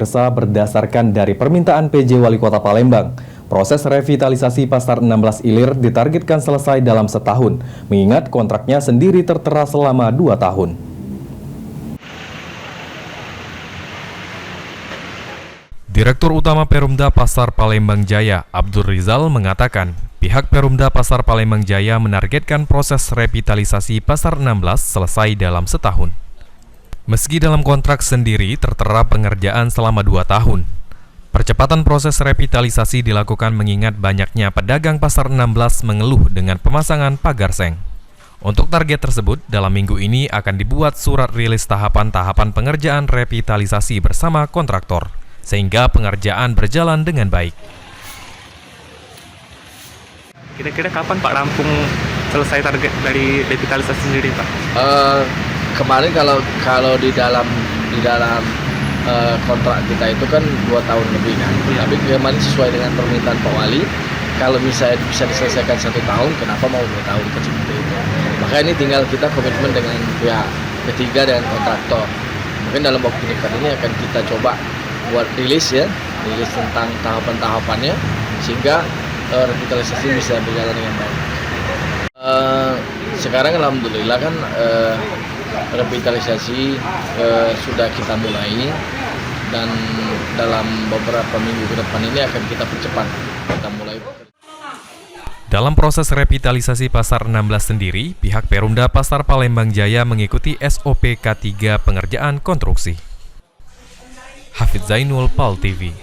pemirsa, berdasarkan dari permintaan PJ Wali Kota Palembang. Proses revitalisasi Pasar 16 Ilir ditargetkan selesai dalam setahun, mengingat kontraknya sendiri tertera selama 2 tahun. Direktur Utama Perumda Pasar Palembang Jaya, Abdul Rizal, mengatakan pihak Perumda Pasar Palembang Jaya menargetkan proses revitalisasi Pasar 16 selesai dalam setahun. Meski dalam kontrak sendiri tertera pengerjaan selama 2 tahun, percepatan proses revitalisasi dilakukan mengingat banyaknya pedagang Pasar 16 mengeluh dengan pemasangan pagar seng. Untuk target tersebut, dalam minggu ini akan dibuat surat rilis tahapan-tahapan pengerjaan revitalisasi bersama kontraktor, sehingga pengerjaan berjalan dengan baik. Kira-kira kapan Pak rampung selesai target dari revitalisasi sendiri, Pak? Kemarin kalau di dalam kontrak kita itu kan 2 tahun lebih kan. Ya. Tapi kemarin sesuai dengan permintaan Pak Wali, kalau misalnya bisa diselesaikan 1 tahun, kenapa mau 2 tahun seperti itu? Maka ini tinggal kita komitmen dengan pihak ketiga dan kontraktor. Mungkin dalam waktu dekat ini akan kita coba buat rilis tentang tahapan-tahapannya sehingga revitalisasi bisa berjalan dengan baik. Sekarang alhamdulillah kan revitalisasi sudah kita mulai dan dalam beberapa minggu ke depan ini akan kita percepat. Kita mulai. Dalam proses revitalisasi Pasar 16 sendiri, pihak Perumda Pasar Palembang Jaya mengikuti SOP K3 pengerjaan konstruksi. Hafidz Zainul, PAL TV.